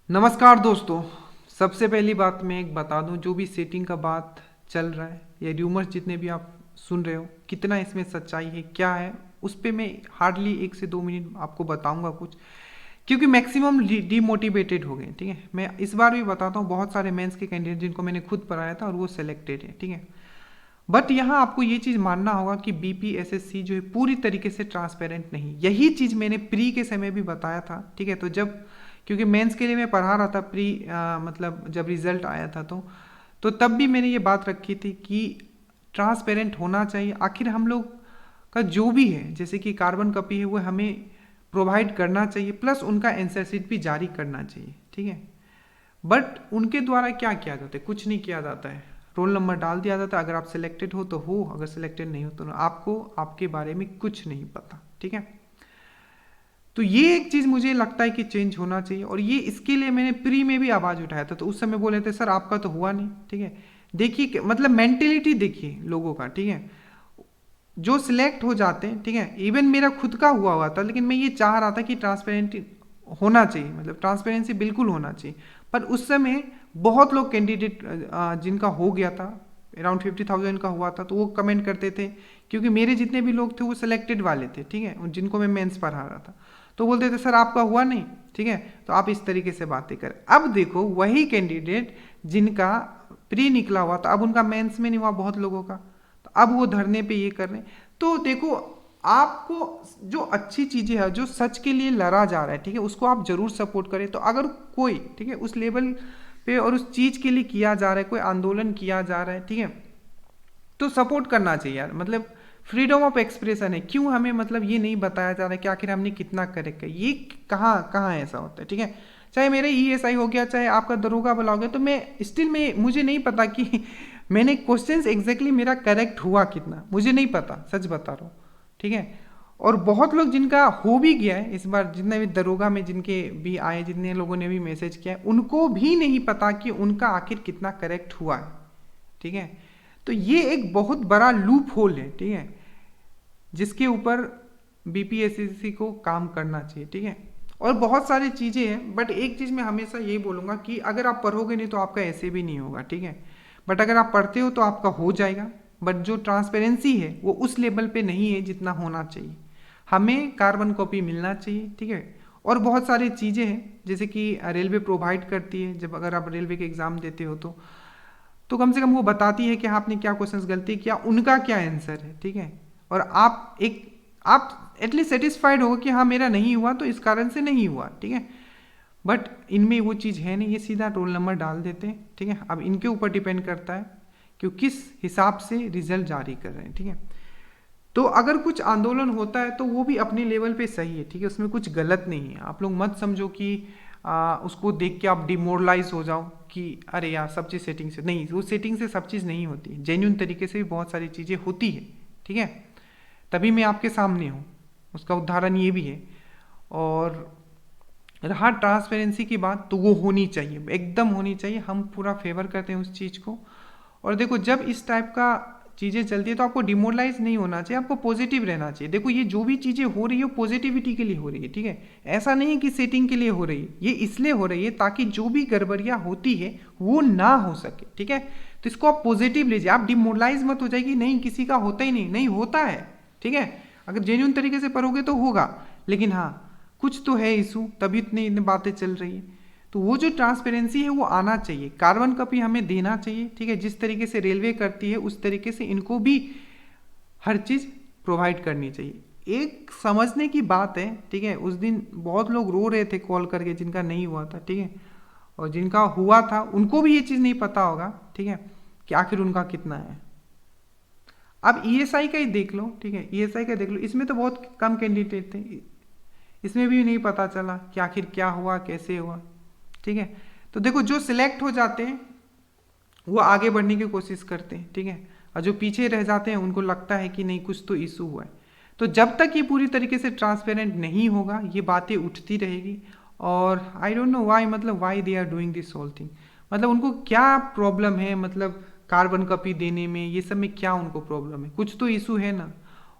नमस्कार दोस्तों। सबसे पहली बात मैं एक बता दूं, जो भी सेटिंग का बात चल रहा है या र्यूमर्स जितने भी आप सुन रहे हो, कितना इसमें सच्चाई है क्या है, उस पर मैं हार्डली 1 से 2 मिनट आपको बताऊंगा कुछ, क्योंकि मैक्सिमम डीमोटिवेटेड हो गए। ठीक है, मैं इस बार भी बताता हूँ, बहुत सारे मेंस के कैंडिडेट जिनको मैंने खुद पढ़ाया था और वो सिलेक्टेड है। ठीक है, बट यहाँ आपको ये चीज़ मानना होगा कि बीपीएसएससी जो है पूरी तरीके से ट्रांसपेरेंट नहीं। यही चीज़ मैंने प्री के समय भी बताया था। ठीक है, तो जब क्योंकि मेंस के लिए मैं पढ़ा रहा था प्री, मतलब जब रिजल्ट आया था तो तब भी मैंने ये बात रखी थी कि ट्रांसपेरेंट होना चाहिए। आखिर हम लोग का जो भी है, जैसे कि कार्बन कॉपी है, वो हमें प्रोवाइड करना चाहिए, प्लस उनका आंसर शीट भी जारी करना चाहिए। ठीक है, बट उनके द्वारा क्या किया जाता है? कुछ नहीं किया जाता है। रोल नंबर डाल दिया जाता है, अगर आप सिलेक्टेड हो तो हो, अगर सिलेक्टेड नहीं हो तो आपको आपके बारे में कुछ नहीं पता। ठीक है, तो ये एक चीज़ मुझे लगता है कि चेंज होना चाहिए, और ये इसके लिए मैंने प्री में भी आवाज़ उठाया था। तो उस समय बोले थे सर आपका तो हुआ नहीं। ठीक है, देखिए मतलब मेंटेलिटी देखिए लोगों का। ठीक है, जो सिलेक्ट हो जाते हैं, ठीक है, इवन मेरा खुद का हुआ था, लेकिन मैं ये चाह रहा था कि ट्रांसपेरेंट होना चाहिए, मतलब ट्रांसपेरेंसी बिल्कुल होना चाहिए। पर उस समय बहुत लोग कैंडिडेट जिनका हो गया था, अराउंड 50,000 का हुआ था, तो वो कमेंट करते थे, क्योंकि मेरे जितने भी लोग थे वो सिलेक्टेड वाले थे। ठीक है, जिनको मैं मेंस पढ़ा रहा था, तो बोलते थे सर आपका हुआ नहीं। ठीक है, तो आप इस तरीके से बातें करें। अब देखो वही कैंडिडेट जिनका प्री निकला हुआ था, अब उनका मेंस में नहीं हुआ बहुत लोगों का, तो अब वो धरने पे ये कर रहे हैं। तो देखो, आपको जो अच्छी चीज़ें है, जो सच के लिए लड़ा जा रहा है, ठीक है, उसको आप जरूर सपोर्ट करें। तो अगर कोई, ठीक है, उस लेवल पे और उस चीज़ के लिए किया जा रहा है, कोई आंदोलन किया जा रहा है, ठीक है, तो सपोर्ट करना चाहिए यार। मतलब फ्रीडम ऑफ एक्सप्रेशन है, क्यों हमें मतलब ये नहीं बताया जा रहा है कि आखिर हमने कितना करेक्ट है? ये कहाँ कहाँ ऐसा होता है? ठीक है, चाहे मेरे ईएसआई हो गया, चाहे आपका दरोगा वाला हो गया, तो मैं स्टिल में मुझे नहीं पता कि मैंने क्वेश्चंस एग्जैक्टली मेरा करेक्ट हुआ कितना, मुझे नहीं पता, सच बता रहा हूँ। ठीक है, और बहुत लोग जिनका हो भी गया है इस बार, जितने भी दरोगा में जिनके भी आए, जितने लोगों ने भी मैसेज किया है, उनको भी नहीं पता कि उनका आखिर कितना करेक्ट हुआ है। ठीक है, तो ये एक बहुत बड़ा लूप होल है। ठीक है, जिसके ऊपर बीपीएससी को काम करना चाहिए। ठीक है, और बहुत सारी चीज़ें हैं, बट एक चीज़ मैं हमेशा यही बोलूँगा कि अगर आप पढ़ोगे नहीं तो आपका ऐसे भी नहीं होगा। ठीक है, बट अगर आप पढ़ते हो तो आपका हो जाएगा। बट जो ट्रांसपेरेंसी है वो उस लेवल पे नहीं है जितना होना चाहिए। हमें कार्बन कॉपी मिलना चाहिए। ठीक है, और बहुत सारी चीज़ें हैं, जैसे कि रेलवे प्रोवाइड करती है, जब अगर आप रेलवे के एग्ज़ाम देते हो तो कम से कम वो बताती है कि हाँ आपने क्या क्वेश्चंस गलती किया, उनका क्या आंसर है। ठीक है, और आप एटलीस्ट सेटिस्फाइड हो कि हाँ मेरा नहीं हुआ तो इस कारण से नहीं हुआ। ठीक है, बट इनमें वो चीज़ है नहीं, ये सीधा रोल नंबर डाल देते हैं। ठीक है, अब इनके ऊपर डिपेंड करता है कि किस हिसाब से रिजल्ट जारी कर रहे हैं। ठीक है, तो अगर कुछ आंदोलन होता है तो वो भी अपने लेवल पे सही है। ठीक है, उसमें कुछ गलत नहीं है। आप लोग मत समझो कि उसको देख के आप डिमोरलाइज हो जाओ कि अरे यार सब चीज़ सेटिंग से नहीं, वो सेटिंग से सब चीज़ नहीं होती है, जेन्यून तरीके से भी बहुत सारी चीज़ें होती है। ठीक है, तभी मैं आपके सामने हूँ, उसका उदाहरण ये भी है। और रहा ट्रांसपेरेंसी की बात, तो वो होनी चाहिए, एकदम होनी चाहिए। हम पूरा फेवर करते हैं उस चीज़ को। और देखो जब इस टाइप का चीज़ें चलती है तो आपको डिमोरलाइज नहीं होना चाहिए, आपको पॉजिटिव रहना चाहिए। देखो ये जो भी चीज़ें हो रही है पॉजिटिविटी के लिए हो रही है। ठीक है, ऐसा नहीं है कि सेटिंग के लिए हो रही है, ये इसलिए हो रही है ताकि जो भी गड़बड़ियाँ होती है वो ना हो सके। ठीक है, तो इसको आप पॉजिटिव लीजिए, आप डिमोरलाइज मत हो जाएगी, नहीं किसी का होता ही नहीं, नहीं होता है। ठीक है, अगर जेन्यून तरीके से पढ़ोगे तो होगा, लेकिन हाँ कुछ तो है इशू, तभी इतनी बातें चल रही है। तो वो जो ट्रांसपेरेंसी है वो आना चाहिए, कार्बन कॉपी हमें देना चाहिए। ठीक है, जिस तरीके से रेलवे करती है उस तरीके से इनको भी हर चीज़ प्रोवाइड करनी चाहिए। एक समझने की बात है, ठीक है, उस दिन बहुत लोग रो रहे थे कॉल करके जिनका नहीं हुआ था। ठीक है, और जिनका हुआ था उनको भी ये चीज़ नहीं पता होगा। ठीक है, कि आखिर उनका कितना है। अब ईएसआई का ही देख लो। ठीक है, ईएसआई का देख लो, इसमें तो बहुत कम कैंडिडेट थे, इसमें भी नहीं पता चला कि आखिर क्या हुआ कैसे हुआ। ठीक है, तो देखो जो सिलेक्ट हो जाते हैं वो आगे बढ़ने की कोशिश करते हैं। ठीक है, और जो पीछे रह जाते हैं उनको लगता है कि नहीं कुछ तो इशू हुआ है। तो जब तक ये पूरी तरीके से ट्रांसपेरेंट नहीं होगा ये बातें उठती रहेगी। और आई डोंट नो वाई, मतलब why they are doing this whole thing, मतलब उनको क्या प्रॉब्लम है, मतलब कार्बन कॉपी देने में, ये सब में क्या उनको प्रॉब्लम है? कुछ तो इशू है ना।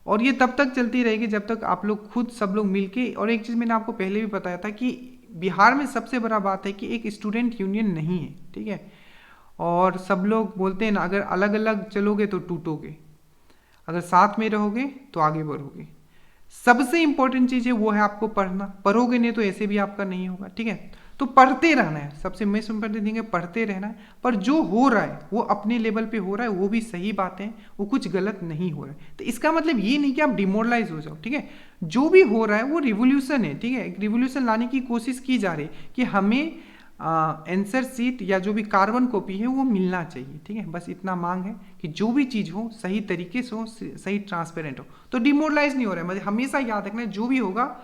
और ये तब तक चलती रहेगी जब तक आप लोग खुद सब लोग मिलके, और एक चीज़ मैंने आपको पहले भी बताया था कि बिहार में सबसे बड़ा बात है कि एक स्टूडेंट यूनियन नहीं है, ठीक है। और सब लोग बोलते हैं ना, अगर अलग अलग चलोगे तो टूटोगे, अगर साथ में रहोगे तो आगे बढ़ोगे। सबसे इंपॉर्टेंट चीज़ है वो है आपको पढ़ना, पढ़ोगे नहीं तो ऐसे भी आपका नहीं होगा, ठीक है। तो पढ़ते रहना है, सबसे मोस्ट इंपॉर्टेंट थिंग है पढ़ते रहना है। पर जो हो रहा है वो अपने लेवल पे हो रहा है, वो भी सही बात है, वो कुछ गलत नहीं हो रहा है। तो इसका मतलब ये नहीं कि आप डिमोरलाइज हो जाओ, ठीक है। जो भी हो रहा है वो रिवोल्यूशन है, ठीक है। एक रिवोल्यूशन लाने की कोशिश की जा रही है कि हमें आंसर सीट या जो भी कार्बन कॉपी है वो मिलना चाहिए, ठीक है। बस इतना मांग है कि जो भी चीज़ हो सही तरीके से हो, सही ट्रांसपेरेंट हो, तो डिमोरलाइज नहीं हो रहा है। मतलब हमेशा याद रखना है जो भी होगा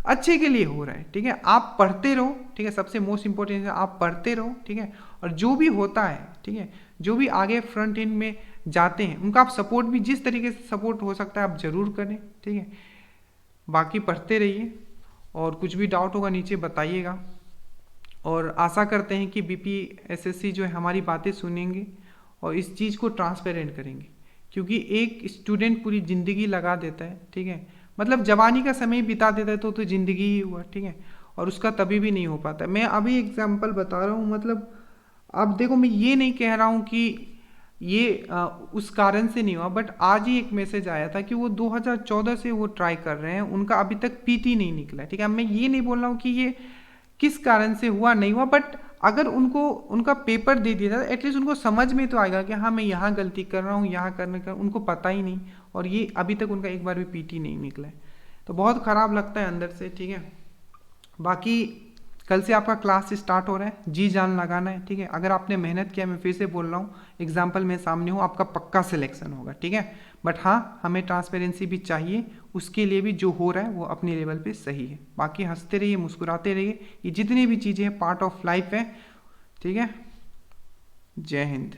अच्छे के लिए हो रहा है, ठीक है। आप पढ़ते रहो, ठीक है, सबसे मोस्ट इंपॉर्टेंट है आप पढ़ते रहो, ठीक है। और जो भी होता है, ठीक है, जो भी आगे फ्रंट एंड में जाते हैं उनका आप सपोर्ट भी जिस तरीके से सपोर्ट हो सकता है आप जरूर करें, ठीक है। बाकी पढ़ते रहिए, और कुछ भी डाउट होगा नीचे बताइएगा। और आशा करते हैं कि बीपीएसएससी जो है हमारी बातें सुनेंगे और इस चीज़ को ट्रांसपेरेंट करेंगे, क्योंकि एक स्टूडेंट पूरी ज़िंदगी लगा देता है, ठीक है। मतलब जवानी का समय बिता देता है तो ज़िंदगी ही हुआ, ठीक है। और उसका तभी भी नहीं हो पाता। मैं अभी एग्जाम्पल बता रहा हूँ, मतलब अब देखो मैं ये नहीं कह रहा हूँ कि ये उस कारण से नहीं हुआ, बट आज ही एक मैसेज आया था कि वो 2014 से वो ट्राई कर रहे हैं, उनका अभी तक पीटी नहीं निकला है, ठीक है। मैं ये नहीं बोल रहा हूँ कि ये किस कारण से हुआ नहीं हुआ, बट अगर उनको उनका पेपर दे दिया जाए एटलीस्ट उनको समझ में तो आएगा कि हाँ मैं यहाँ गलती कर रहा हूँ, यहाँ करने का उनको पता ही नहीं, और ये अभी तक उनका एक बार भी पीटी नहीं निकला है, तो बहुत ख़राब लगता है अंदर से, ठीक है। बाकी कल से आपका क्लास स्टार्ट हो रहा है, जी जान लगाना है, ठीक है। अगर आपने मेहनत किया, मैं फिर से बोल रहा हूँ, एग्जाम्पल में सामने हूँ, आपका पक्का सिलेक्शन होगा, ठीक है। बट हाँ, हमें ट्रांसपेरेंसी भी चाहिए, उसके लिए भी जो हो रहा है वो अपने लेवल पे सही है। बाकी हंसते रहिए, मुस्कुराते रहिए, ये जितनी भी चीज़ें हैं पार्ट ऑफ लाइफ है, ठीक है। जय हिंद।